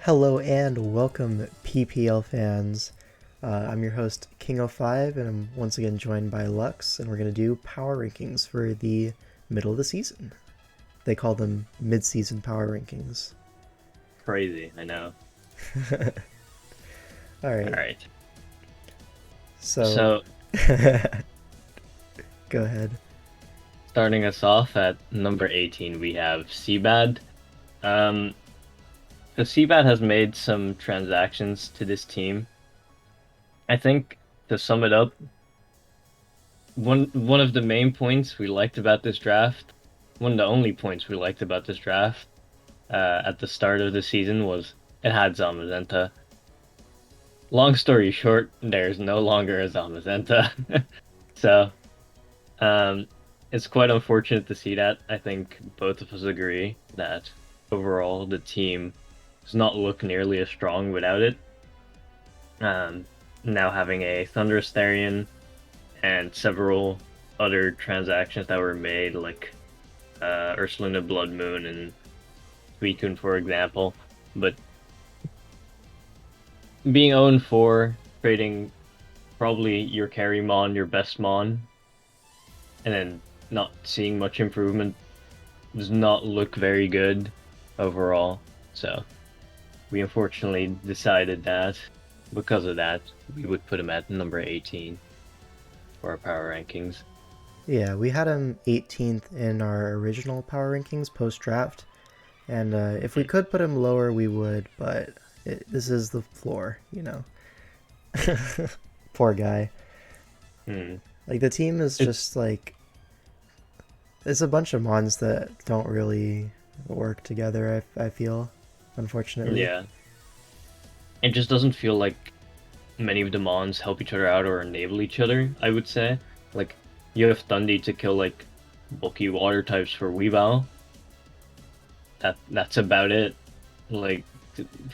Hello and welcome, PPL fans. I'm your host, King L5, and I'm once again joined by Lux, and we're going to do power rankings for the middle of the season. They call them mid-season power rankings. Crazy, I know. All All right, right. so So, go ahead. starting us off at number 18, we have Seabad. Um, so Seabad has made some transactions to this team. I think to sum it up, one of the main points we liked about this draft, one of the only points we liked about this draft, at the start of the season was it had Zamazenta. Long story short, there's no longer a Zamazenta. So, Um, it's quite unfortunate to see that. I think both of us agree that overall the team does not look nearly as strong without it. Um, Now having a Thunderous Therian and several other transactions that were made, like Ursulina Blood Moon and Suicune, for example. But being 0-4, trading probably your carry mon, your best mon, and then not seeing much improvement does not look very good overall. So we unfortunately decided that because of that, we would put him at number 18 for our power rankings. Yeah, we had him 18th in our original power rankings post-draft, and if we could put him lower, we would, but this is the floor, you know. Poor guy. Hmm. Like, the team is It, just like it's a bunch of mons that don't really work together. I feel, unfortunately. yeah, it just doesn't feel like many of the mons help each other out or enable each other, I would say. Like, you have Thundi to kill, like, bulky water types for Weavile. That's about it. Like,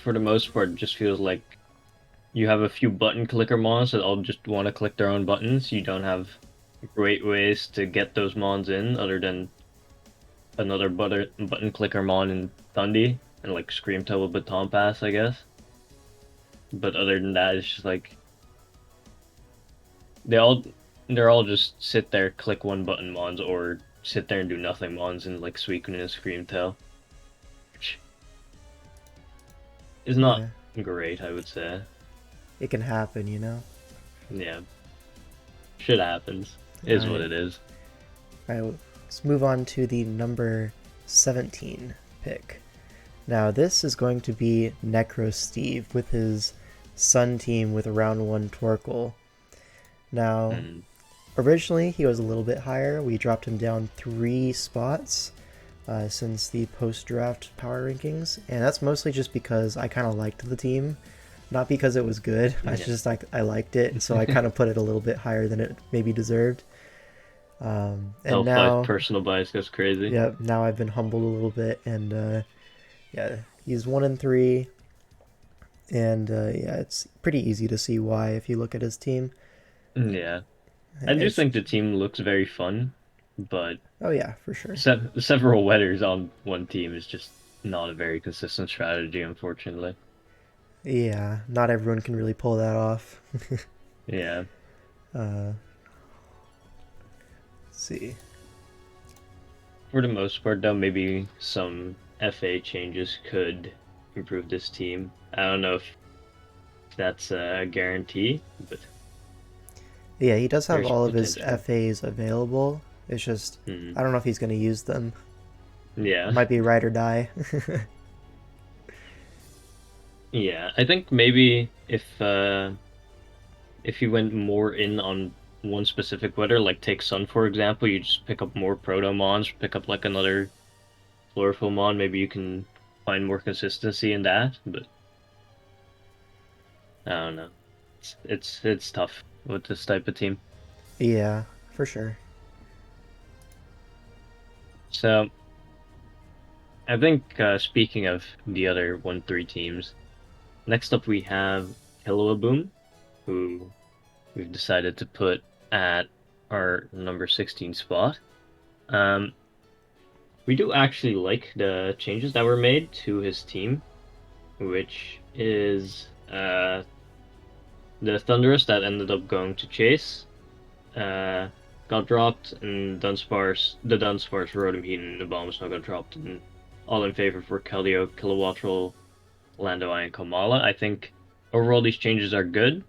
for the most part, it just feels like you have a few button clicker mons that all just want to click their own buttons. You don't have great ways to get those mons in other than another button clicker mon in Thundy and like Scream Tail with Baton Pass, I guess. But other than that, it's just like they all they're all just sit there, click one button mons, or sit there and do nothing mons in like Suicune and Scream Tail, which is not Yeah, great, I would say. it can happen, you know. Yeah, shit happens. All Is what right, it is. all right. Let's move on to the number 17 pick. Now this is going to be Necro Steve with his Sun team with round one Torkoal. Now, Mm. originally he was a little bit higher. We dropped him down 3 spots since the post-draft power rankings, and that's mostly just because I kind of liked the team, not because it was good. I Yeah. just like I liked it, so I kind of put it a little bit higher than it maybe deserved. And L5 now, personal bias goes crazy. yeah, now I've been humbled a little bit, and yeah, he's 1-3, and yeah, it's pretty easy to see why if you look at his team. Yeah. I do It's think the team looks very fun, but oh yeah, for sure. several weathers on one team is just not a very consistent strategy, unfortunately. Yeah, not everyone can really pull that off. Yeah. uh, let's see. For the most part, though, maybe some FA changes could improve this team. I don't know if that's a guarantee, but Yeah, he does have there's all of his potential. FAs available. It's just Hmm. I don't know if he's going to use them. Yeah. Might be ride or die. Yeah. I think maybe if you went more in on one specific weather, like take Sun for example, you just pick up more Protomons, pick up like another Chlorophyllmon, maybe you can find more consistency in that, but I don't know. It's tough with this type of team. Yeah, for sure. So I think speaking of the other 1-3 teams, next up we have Hillo, who we've decided to put at our number 16 spot. Um, we do actually like the changes that were made to his team. which is the Thunderous that ended up going to Chase. Got dropped, and the Dunsparce, Rotom Heat, and the Abomasnow got dropped, and all in favor for Keldeo, Kilowattrel, Landoi, and Komala. I think overall these changes are good,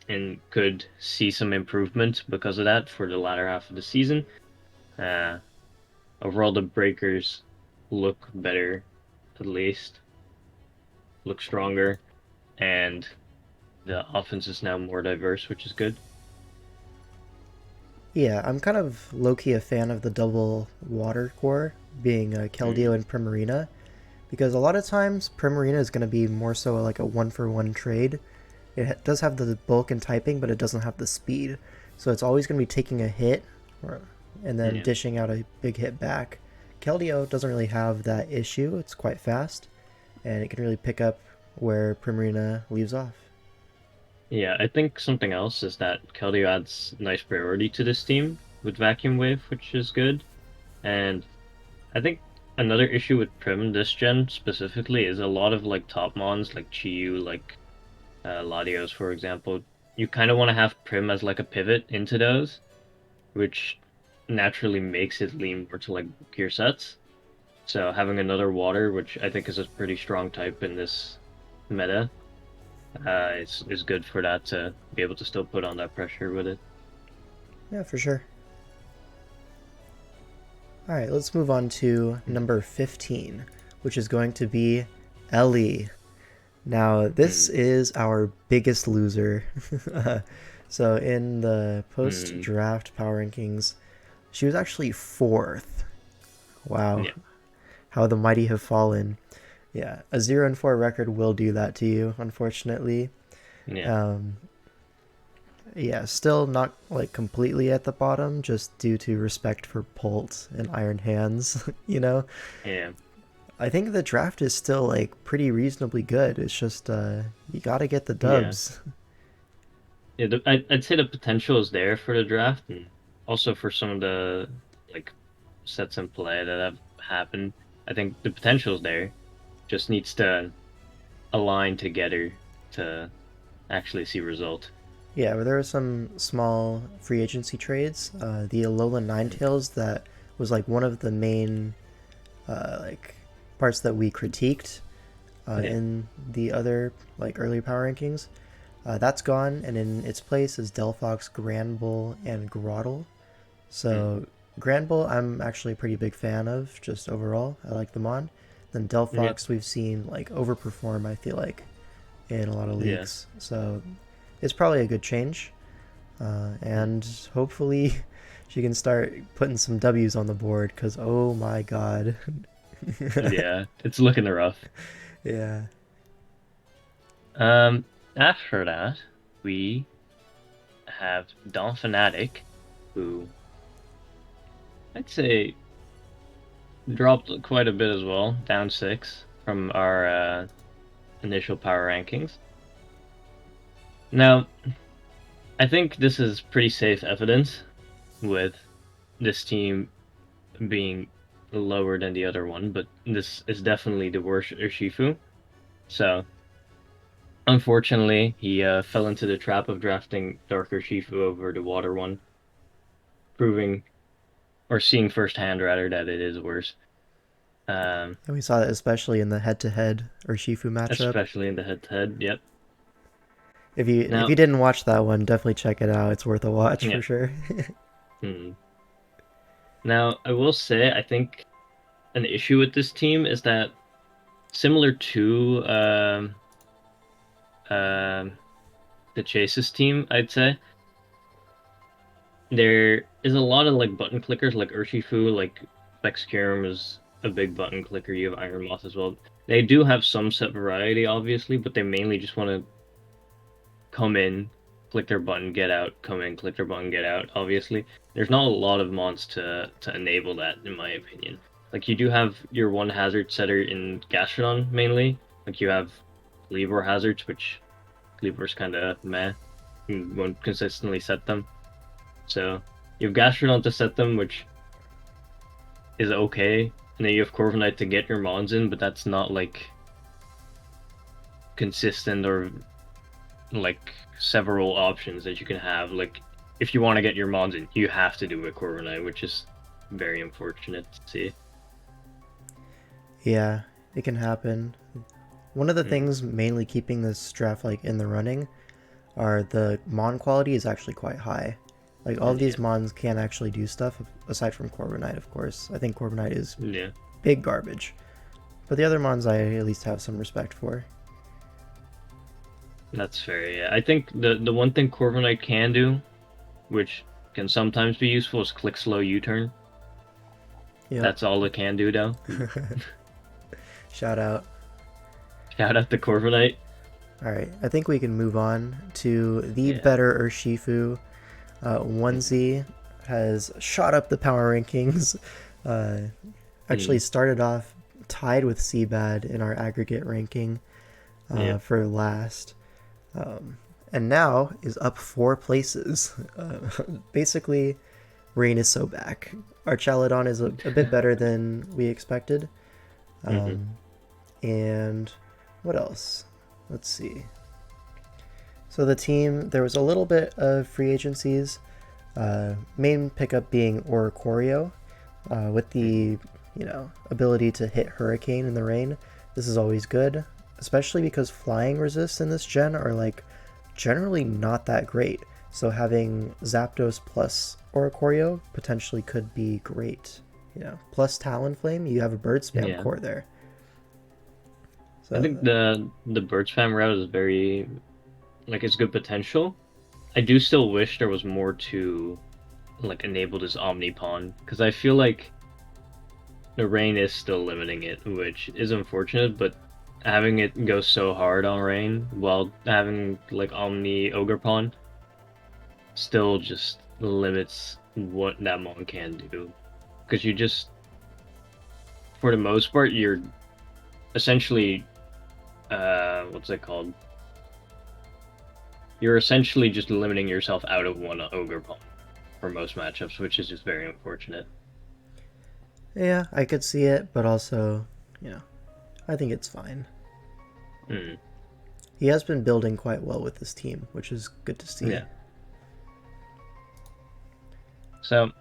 and could see some improvement because of that for the latter half of the season. Uh, Overall, the breakers look better, at least, look stronger, and the offense is now more diverse, which is good. Yeah, I'm kind of low-key a fan of the double water core being Keldeo Mm, and Primarina, because a lot of times Primarina is going to be more so like a one-for-one trade. It does have the bulk and typing, but it doesn't have the speed. So it's always going to be taking a hit and then yeah. dishing out a big hit back. Keldeo doesn't really have that issue. It's quite fast, and it can really pick up where Primarina leaves off. Yeah, I think something else is that Keldeo adds nice priority to this team with Vacuum Wave, which is good. And I think another issue with Prim this gen specifically is a lot of like top mons like Chiyu, like Latios, for example. You kind of want to have Prim as like a pivot into those, which naturally makes it lean more to like gear sets. So having another water, which I think is a pretty strong type in this meta, is good for that to be able to still put on that pressure with it. Yeah, for sure. All right, let's move on to number 15, which is going to be Ellie. Now, this Mm, is our biggest loser. So, in the post mm, draft power rankings, she was actually fourth. Wow, yeah, how the mighty have fallen. Yeah, a 0-4 record will do that to you, unfortunately. yeah, Um, yeah, still not like completely at the bottom, just due to respect for Polt and Iron Hands, you know? yeah, I think the draft is still like pretty reasonably good. It's just you gotta get the yeah. dubs. Yeah, I'd say the potential is there for the draft, and also for some of the like sets in play that have happened. I think the potential is there. Just needs to align together to actually see result. Yeah, but there were some small free agency trades. The Alolan Ninetales that was like one of the main like parts that we critiqued Yeah. in the other like early power rankings. That's gone, and in its place is Delphox, Granbull, and Grotle. Mm. So Granbull, I'm actually a pretty big fan of, just overall. I like them on. Then Yeah. Delphox, we've seen like overperform. I feel like in a lot of Yeah. leagues, so it's probably a good change. Mm. And hopefully, she can start putting some W's on the board. Cause oh my god, Yeah. It's looking rough. yeah. Um, After that, we have Don Fanatic, who I'd say dropped quite a bit as well, down 6 from our initial power rankings. Now, I think this is pretty safe evidence with this team being lower than the other one, but this is definitely the worst Urshifu. So, unfortunately, he fell into the trap of drafting Dark Urshifu over the water one, proving or seeing firsthand rather that it is worse. Um, And we saw that especially in the head-to-head Urshifu matchup. Especially in the head-to-head. Yep. If you Now, didn't watch that one, definitely check it out. It's worth a watch yeah. for sure. Hmm. Now, I will say, I think an issue with this team is that similar to um, the Chase's team, I'd say there is a lot of like button clickers, like Urshifu, like Vexcurum is a big button clicker. You have Iron Moth as well. They do have some set variety, obviously, but they mainly just want to come in, click their button, get out, come in, click their button, get out. Obviously, there's not a lot of mons to enable that, in my opinion. Like you do have your one hazard setter in Gastrodon mainly. Like you have Kleavor hazards, which Kleavor's kind of meh. You won't consistently set them. So you have Gastrodon to set them, which is okay, and then you have Corviknight to get your mons in, but that's not like consistent or like several options that you can have. Like if you want to get your mons in, you have to do a Corviknight, which is very unfortunate to see. Yeah, it can happen. One of the things mainly keeping this draft like in the running are the mon quality is actually quite high. Like all of these mons can actually do stuff aside from Corviknight, of course. I think Corviknight is big garbage, but the other mons I at least have some respect for. That's fair. Yeah, I think the one thing Corviknight can do, which can sometimes be useful, is click slow U-turn. Yep. That's all it can do now. Shout out. Shout out to Corviknight. Alright, I think we can move on to the better Urshifu. Onesie has shot up the power rankings. Actually started off tied with Seabad in our aggregate ranking for last. And now is up 4 places. Basically, Rain is so back. Our Chaladon is a bit better than we expected. And what else? Let's see. So the team, there was a little bit of free agencies. Main pickup being Oricorio, with the ability to hit Hurricane in the rain. This is always good, especially because flying resists in this gen are like generally not that great. So having Zapdos plus Oricorio potentially could be great. Plus Talonflame, you have a bird spam core there. So, I think the bird spam route is very it's good potential. I do still wish there was more to enable this Omnipon, because I feel like the rain is still limiting it, which is unfortunate, but having it go so hard on rain while having Omni Ogrepon still just limits what that mon can do. Because you just, for the most part, you're essentially what's it called? You're essentially just limiting yourself out of one Ogrepon for most matchups, which is just very unfortunate. Yeah, I could see it, but also, I think it's fine. He has been building quite well with this team, which is good to see. Yeah. So,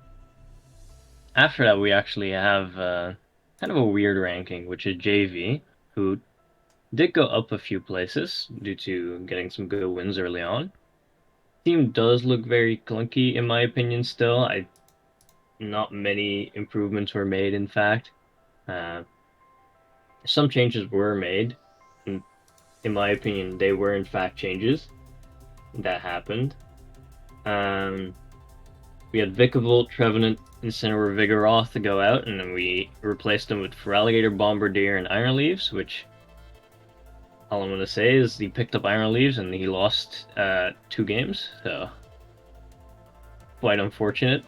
after that, we actually have kind of a weird ranking, which is JV, who did go up a few places due to getting some good wins early on. Team does look very clunky, in my opinion, still. Not many improvements were made, in fact. Some changes were made. In my opinion, they were, in fact, changes that happened. We had Vikavolt, Trevenant, Incineroar, Vigoroth to go out, and then we replaced them with Feraligatr, Bombardier, and Iron Leaves, which all I'm going to say is he picked up Iron Leaves and he lost 2 games, so quite unfortunate.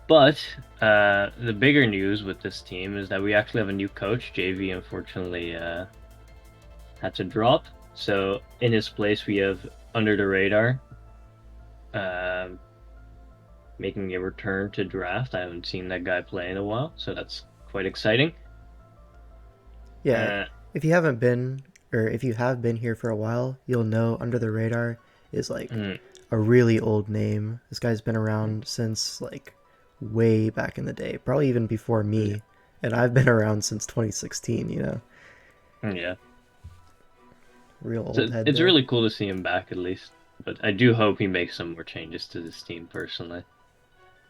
But the bigger news with this team is that we actually have a new coach. JV unfortunately had to drop, so in his place we have Under the Radar making a return to draft. I haven't seen that guy play in a while, so that's quite exciting. Yeah, if you haven't been, or if you have been here for a while, you'll know Under the Radar is like a really old name. This guy's been around since way back in the day, probably even before me, and I've been around since 2016. Yeah, real old head. It's really cool to see him back, at least. But I do hope he makes some more changes to this team personally.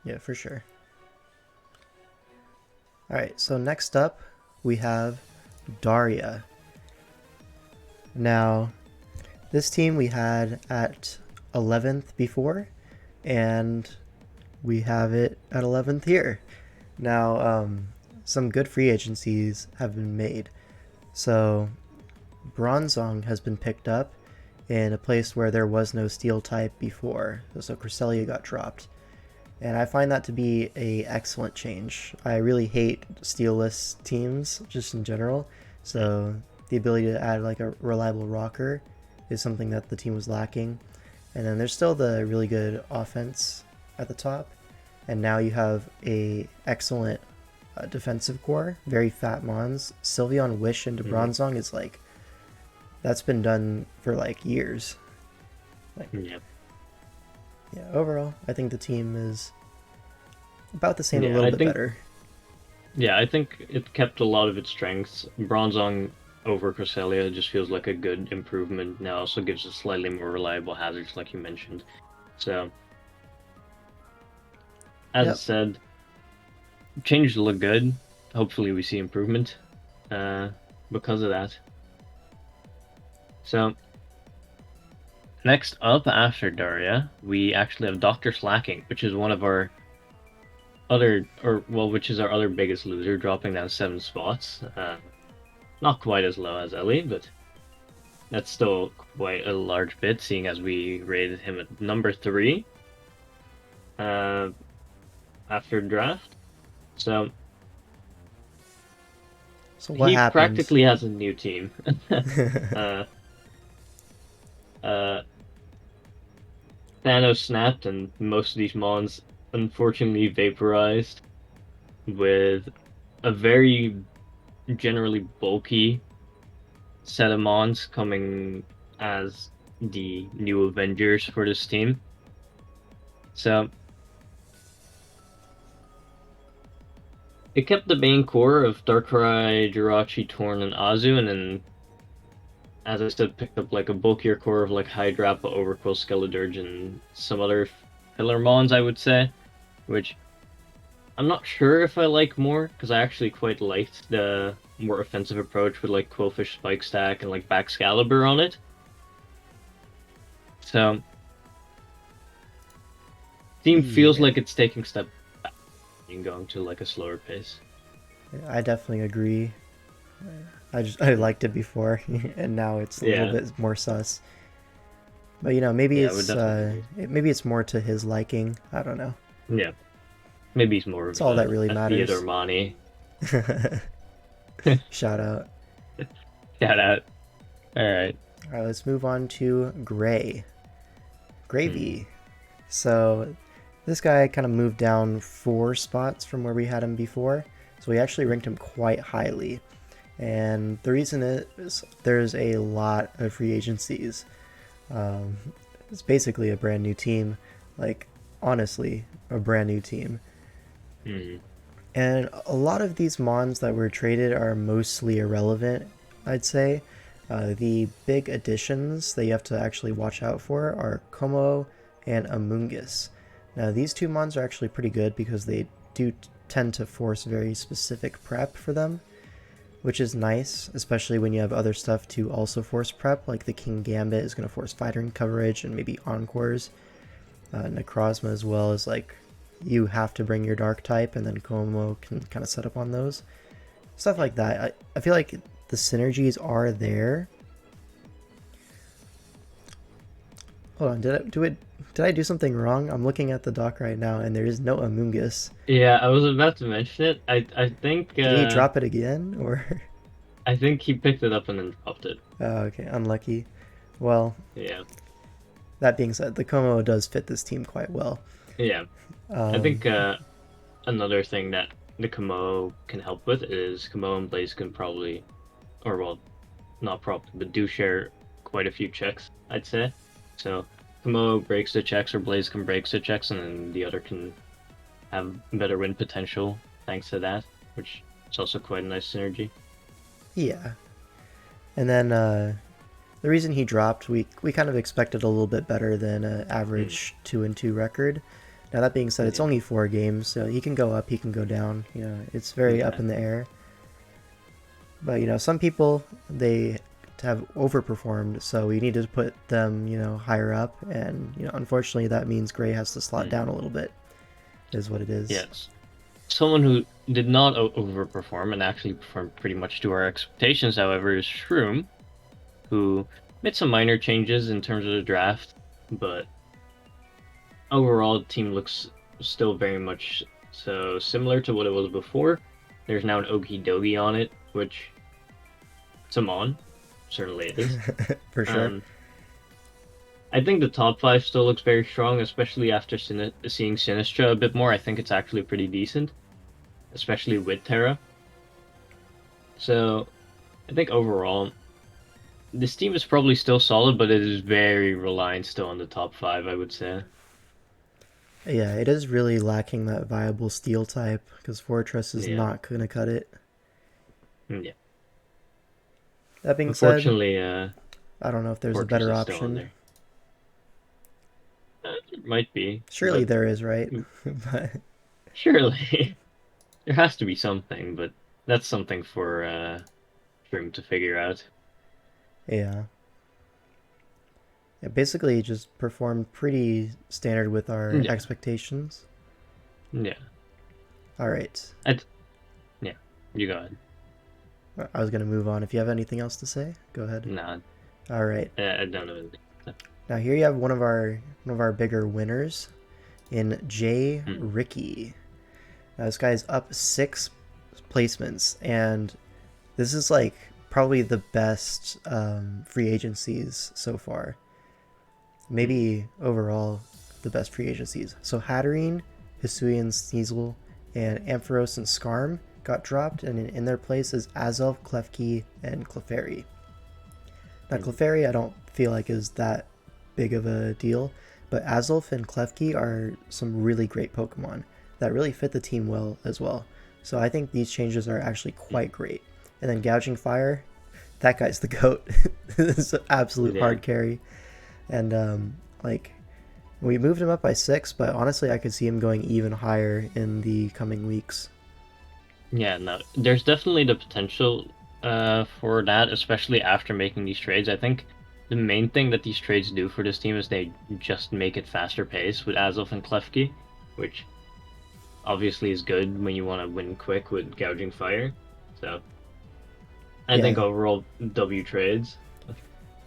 Yeah, for sure. Alright, so next up we have Daria. Now, this team we had at 11th before, and we have it at 11th here. Now, some good free agencies have been made. So, Bronzong has been picked up in a place where there was no steel type before. So Cresselia got dropped. And I find that to be a excellent change. I really hate steelless teams just in general. So the ability to add a reliable rocker is something that the team was lacking. And then there's still the really good offense at the top. And now you have a excellent defensive core, very fat mons. Sylveon Wish into Bronzong is that's been done for like years. Like, Yeah. yeah, overall, I think the team is about the same, a Yeah, little I bit think better. yeah, I think it kept a lot of its strengths. Bronzong over Cresselia just feels like a good improvement. Now also gives us slightly more reliable hazards, like you mentioned. So, as I Yep. said, changes look good. Hopefully, we see improvement uh, because of that. So, next up after Daria, we actually have Doctor Slacking, which is one of our which is our other biggest loser, dropping down 7 spots. Not quite as low as Ellie, but that's still quite a large bit, seeing as we rated him at number 3 uh, after draft. So So what he happened? practically has a new team. uh, uh, Thanos snapped, and most of these mons unfortunately vaporized with a very generally bulky set of mons coming as the new Avengers for this team. So it kept the main core of Darkrai, Jirachi, Torn, and Azu, and then, as I said, picked up like a bulkier core of like Hydrappa, Overqwil, Skeledirge, and some other filler mons, I would say, which I'm not sure if I like more, because I actually quite liked the more offensive approach with like Quillfish Spike Stack and like Baxcalibur on it. So, team feels Yeah, like it's taking step back and going to like a slower pace. I definitely agree. I liked it before, and now it's a little Yeah, bit more sus. But yeah, I would definitely agree. maybe it's more to his liking. I don't know. Yeah, maybe he's more It's of all that really a Theodore matters. Mani. Shout out. Shout out. All right. All right, let's move on to Gray. Hmm. Gravy. So this guy kind of moved down 4 spots from where we had him before. So we actually ranked him quite highly. And the reason is there's a lot of free agencies. Um, it's basically a brand new team. Like, honestly, a brand new team. Hmm. And a lot of these mons that were traded are mostly irrelevant, I'd say. The big additions that you have to actually watch out for are Como and Amoonguss. Now, these 2 mons are actually pretty good because they do tend to force very specific prep for them, which is nice, especially when you have other stuff to also force prep, like the King Gambit is going to force fighting coverage and maybe Encores. Necrozma as well is like you have to bring your dark type, and then Como can kind of set up on those. Stuff like that. I feel like the synergies are there. Hold on, did I do something wrong? I'm looking at the dock right now, and there is no Amoonguss. Yeah, I was about to mention it. Did he drop it again, or? I think he picked it up and then dropped it. Oh, okay, unlucky. Well, Yeah. that being said, the Como does fit this team quite well. Yeah. I Um, think another thing that the Kamo can help with is Kamo and Blaze can probably, or well, not probably, but do share quite a few checks, I'd say. So Kamo breaks the checks or Blaze can break the checks, and then the other can have better win potential thanks to that, which is also quite a nice synergy. yeah, and then the reason he dropped, we kind of expected a little bit better than an Mm, average 2-2 record. Now that being said, it's yeah, only 4 games, so he can go up, he can go down. It's very up yeah, in the air. But some people they have overperformed, so we need to put them higher up, and unfortunately that means Gray has to slot mm, down a little bit. Is what it is. yes. Someone who did not overperform and actually performed pretty much to our expectations, however, is Shroom, who made some minor changes in terms of the draft, but overall, the team looks still very much so similar to what it was before. There's now an Okie Dogie on it, which it's a mon, certainly it is. For sure. Um, I think the top 5 still looks very strong, especially after seeing Sinistra a bit more. I think it's actually pretty decent, especially with Terra. So I think overall, This team is probably still solid, but it is very reliant still on the top five, I would say. Yeah, it is really lacking that viable steel type because Fortress is Yeah, not going to cut it. yeah. That being said, Unfortunately, I don't know if there's a Fortress better is still on option. there. It might be, Surely but there is, right? But surely there has to be something. But that's something for Shroom to figure out. yeah. It basically just performed pretty standard with our Yeah, expectations. yeah. All right. I yeah. You go ahead. I was going to move on. If you have anything else to say, go ahead. Nah, All right. I don't know. Now here you have one of our bigger winners in J Hmm. Ricky. Now this guy's up 6 placements, and this is like probably the best free agencies so far. Hmm. Maybe overall the best free agencies. So Hatterene, Hisuian Sneasel, and Ampharos and Skarm got dropped, and in their place is Azelf, Klefki, and Clefairy. Now Hmm. Clefairy I don't feel like is that big of a deal, but Azelf and Klefki are some really great Pokemon that really fit the team well as well. So I think these changes are actually quite great. And then Gouging Fire, that guy's the goat. This is an absolute Yeah. hard carry. And like we moved him up by 6, but honestly I could see him going even higher in the coming weeks. Yeah, no, there's definitely the potential for that, especially after making these trades. I think the main thing that these trades do for this team is they just make it faster pace with Azelf and Klefki, which obviously is good when you want to win quick with Gouging Fire. So I think Yeah, overall W trades.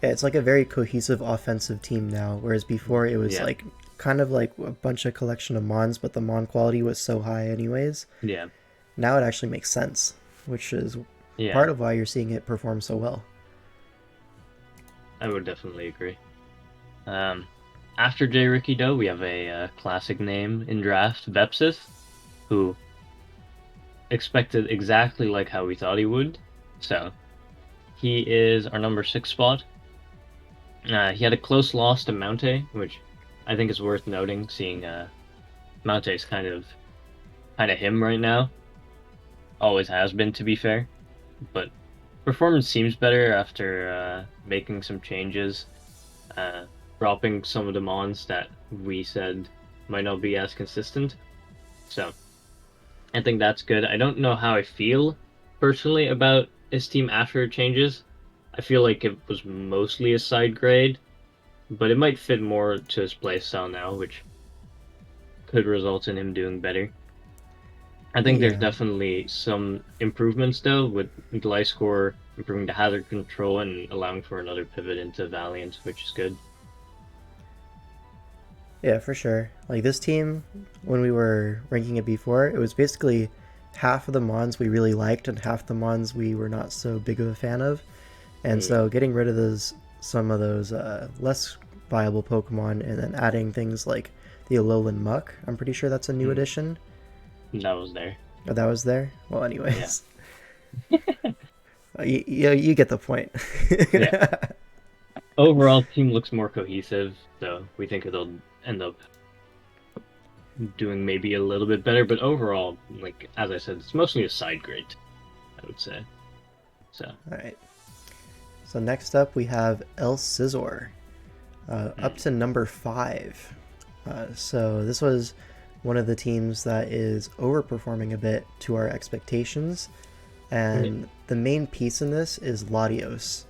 yeah, it's like a very cohesive offensive team now, whereas before it was Yeah, like kind of like a bunch of collection of mons, but the mon quality was so high anyways. yeah, Now it actually makes sense, which is yeah. part of why you're seeing it perform so well. I would definitely agree. Um, After J. Ricky Doe, we have a classic name in draft, Bepsis, who expected exactly like how we thought he would. So he is our number 6 spot. He had a close loss to Mount, which I think is worth noting, seeing Mount is kind of him right now. Always has been, to be fair, but performance seems better after making some changes, uh, dropping some of the mons that we said might not be as consistent. So I think that's good. I don't know how I feel personally about his team after changes. I feel like it was mostly a side grade, but it might fit more to his playstyle now, which could result in him doing better. I think there's Yeah, definitely some improvements though, with Gliscor improving the hazard control and allowing for another pivot into Valiant, which is good. yeah, for sure. Like this team, when we were ranking it before, it was basically half of the mons we really liked and half the mons we were not so big of a fan of. And Mm, so getting rid of those some of those less viable Pokemon and then adding things like the Alolan Muck, I'm pretty sure that's a new mm, addition. that was there. Oh, that was there? Well, Yeah. anyways. You get the point. Yeah. Overall, team looks more cohesive, so we think it'll end up doing maybe a little bit better. But overall, like as I said, it's mostly a side grade, I would say. So, Alright. So next up we have ElCzor. Up mm, to number 5. So this was one of the teams that is overperforming a bit to our expectations. yeah, And the main piece in this is Latios.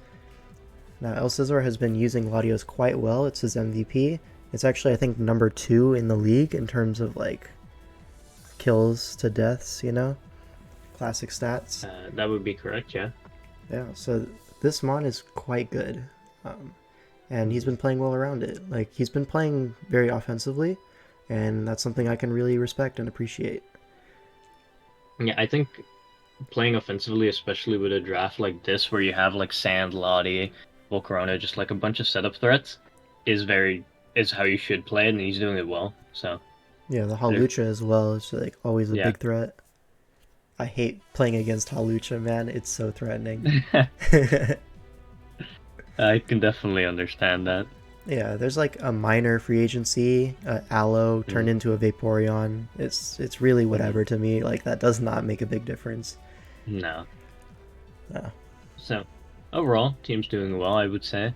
Now, ElCzor has been using Latios quite well. It's his MVP. It's actually, I think, number 2 in the league in terms of like kills to deaths, classic stats. that would be correct. Yeah. Yeah, so this mon is quite good. Um, and he's been playing well around it. Like, he's been playing very offensively, and that's something I can really respect and appreciate. Yeah, I think playing offensively, especially with a draft like this, where you have like Sand, Lottie, Volcarona, just like a bunch of setup threats, is very is how you should play it, and he's doing it well. So Yeah, the there, Hawlucha as well is like always a yeah. big threat. I hate playing against Hawlucha, man. It's so threatening. I can definitely understand that. Yeah, there's like a minor free agency, Aloe turned Mm, into a Vaporeon. It's really mhm. whatever to me. Like that does not make a big difference. No. Uh, So overall, team's doing well, I would say.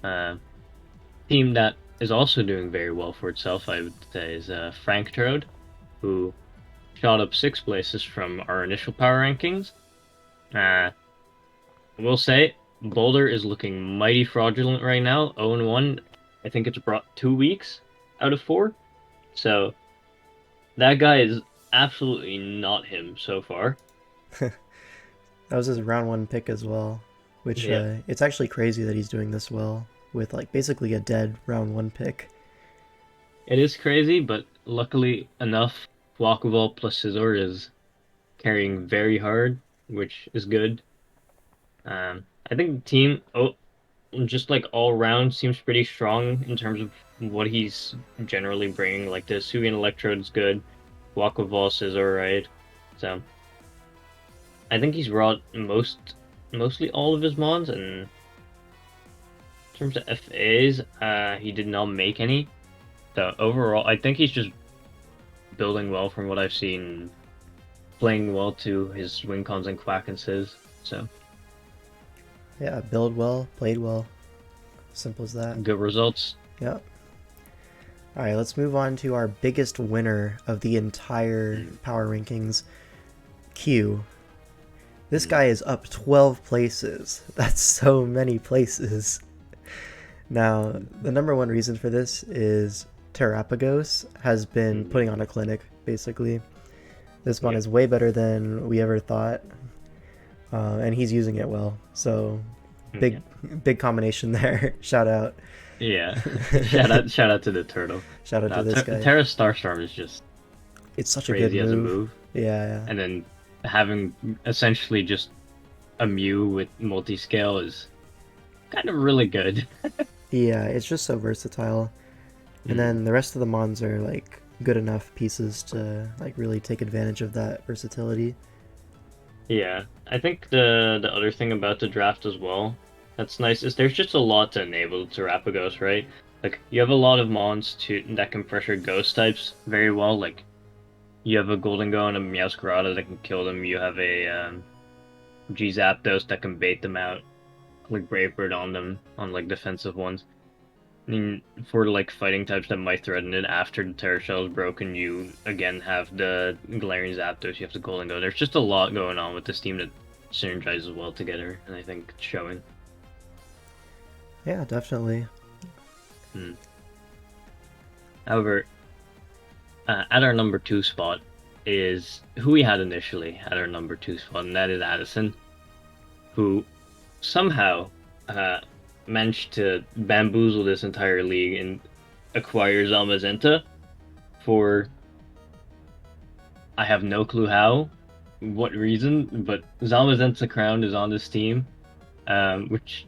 Uh, Team that is also doing very well for itself, I would say, is Franktrod, who shot up 6 places from our initial power rankings. I will say Boulder is looking mighty fraudulent right now. 0-1. I think it's brought 2 weeks out of 4. So that guy is absolutely not him so far. that was his round one pick as well, which Yeah, it's actually crazy that he's doing this well with like basically a dead round one pick. it is crazy, but luckily enough, Walkable plus Scizor is carrying very hard, which is good. I think the team, just like all round, seems pretty strong in terms of what he's generally bringing. Like the Suvian Electrode is good, Walkable is alright. So I think he's brought mostly all of his mons, and in terms of FAs, he did not make any. So overall, I think he's just building well from what I've seen, playing well to his win cons and quackenses. So Yeah, build well, played well. Simple as that. good results. Yep. All right, let's move on to our biggest winner of the entire Mm, power rankings, Q. This mm, guy is up 12 places. That's so many places. Now, the number one reason for this is Terrapagos has been mm, putting on a clinic, basically. This one yeah, is way better than we ever thought, and he's using it well. So, big, yeah, big combination there. Shout out. yeah. Shout out to the turtle. Shout out to Now, this guy. Terra Starstorm is just It's such a good crazy as a move. move, Yeah, and then having essentially just a Mew with multi-scale is kind of really good. yeah, it's just so versatile. And Mm. then the rest of the mons are like good enough pieces to like really take advantage of that versatility. Yeah, I think the other thing about the draft as well that's nice is there's just a lot to enable Terrapagos, right? Like you have a lot of mons to that can pressure ghost types very well. Like you have a Golden Go and a Meowscarada that can kill them. You have a G Zapdos that can bait them out, like Brave Bird on them on like defensive ones. I mean, for like fighting types that might threaten it after the Terra Shell is broken, you again have the Galarian Zapdos, you have the Golden Go. There's just a lot going on with this team that synergizes well together, and I think it's showing. Yeah, definitely. Hmm. However, at our number 2 spot is who we had initially at our number 2 spot, and that is Addison, who somehow uh, managed to bamboozle this entire league and acquire Zamazenta for I have no clue how, what reason, but Zamazenta Crown is on this team, which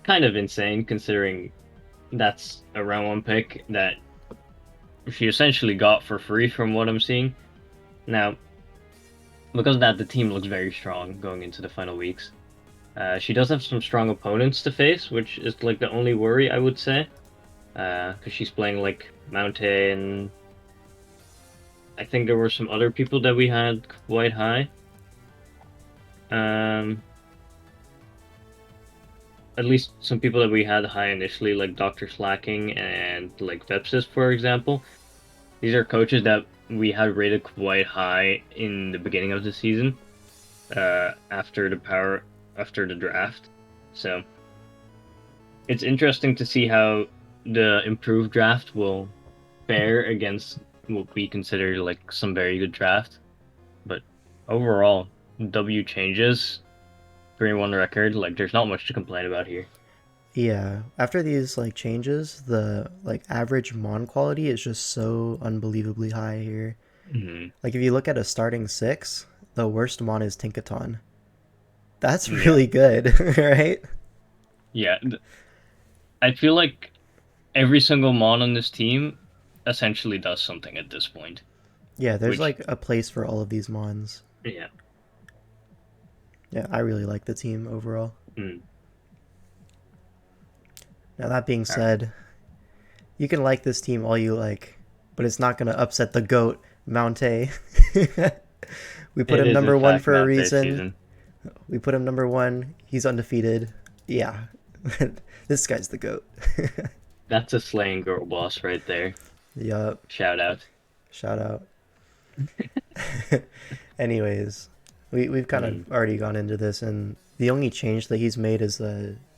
kind of insane considering that's a round one pick that she essentially got for free from what I'm seeing. Now, because of that, the team looks very strong going into the final weeks. She does have some strong opponents to face, which is like the only worry I would say, because she's playing like Mountain. I think there were some other people that we had quite high. Um, at least some people that we had high initially, like Dr. Slacking and like Vepsis, for example. These are coaches that we had rated quite high in the beginning of the season, after the draft. So it's interesting to see how the improved draft will fare against what we consider like some very good draft. But overall, W changes, 3-1 record. Like there's not much to complain about here. Yeah, after these like changes, the like average mon quality is just so unbelievably high here. Hmm. Like if you look at a starting six, the worst mon is Tinkaton. That's Yeah, really good, right? yeah. I feel like every single mon on this team essentially does something at this point. Yeah, there's Which, like a place for all of these mons. yeah. Yeah, I really like the team overall. Mm. Now that being All right. said, you can like this team all you like, but it's not going to upset the GOAT, Mount-A. We put It him is in number one fact for a Mount Day reason. season. We put him number one. He's undefeated. Yeah. This guy's the GOAT. That's a slaying girl boss right there. Yup. Shout out. Shout out. Anyways, we've kind of Mm, already gone into this, and the only change that he's made is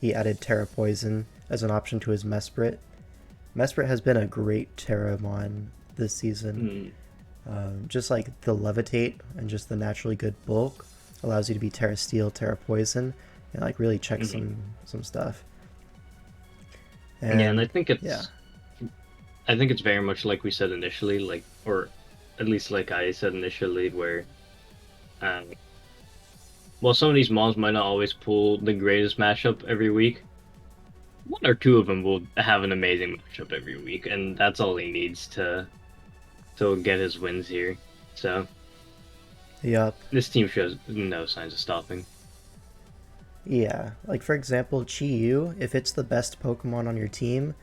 he added Terra Poison as an option to his Mesprit. Mesprit has been a great Terramon this season. mm, Just like the Levitate and just the naturally good bulk allows you to be Terra Steel, Terra Poison, and like really check mhm. some stuff. Yeah, and And yeah, I think it's very much like we said initially, like, or at least like I said initially, where um, well, some of these mons might not always pull the greatest matchup every week. One or two of them will have an amazing matchup every week, and that's all he needs to get his wins here. So yup. this team shows no signs of stopping. Yeah, like for example, Chi-Yu, if it's the best Pokemon on your team,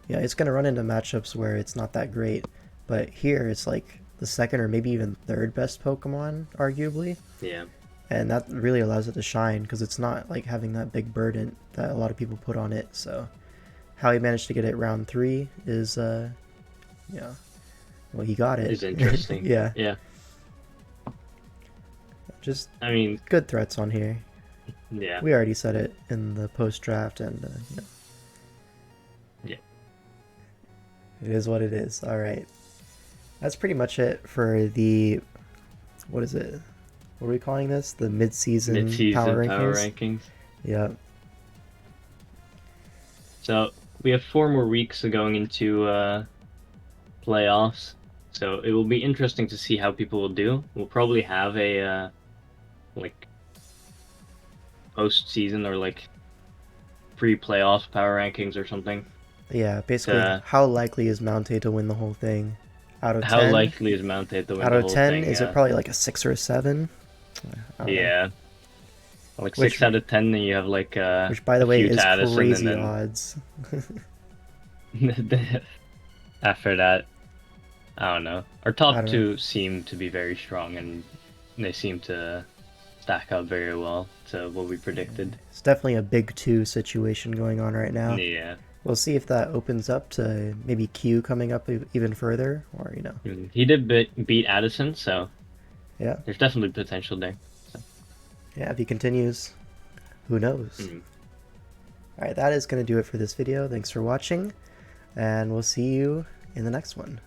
yeah, it's gonna run into matchups where it's not that great. But here, it's like the second or maybe even third best Pokemon, arguably, Yeah. and that really allows it to shine because it's not like having that big burden that a lot of people put on it. So how he managed to get it round three is, yeah, well, he got it. Is interesting. Yeah, Yeah. just I mean, good threats on here. yeah. We already said it in the post draft, and Yeah. it is what it is. All right. That's pretty much it for the, what is it? What are we calling this? The mid-season Mid-season power power rankings? rankings. Yeah. So we have 4 more weeks of going into playoffs. So it will be interesting to see how people will do. We'll probably have a like post-season or like pre-playoffs power rankings or something. Yeah, basically, Uh, how likely is Mount-A to win the whole thing? Out of how 10? likely is Mount to win Out the of whole 10, thing? is it probably like a 6 or a 7? I don't know. Yeah, like Which, 6 out of 10. Then you have like which by a the way, few to is Addison, and crazy then odds. after that, I don't know. Our I top don't know. two seem to be very strong, and they seem to stack up very well to what we predicted. It's definitely a big 2 situation going on right now. Yeah, We'll see if that opens up to maybe Q coming up even further, or, he did beat Addison, so yeah. there's definitely potential there. So, Yeah, if he continues, who knows? mm. Alright, that is going to do it for this video. Thanks for watching, and we'll see you in the next one.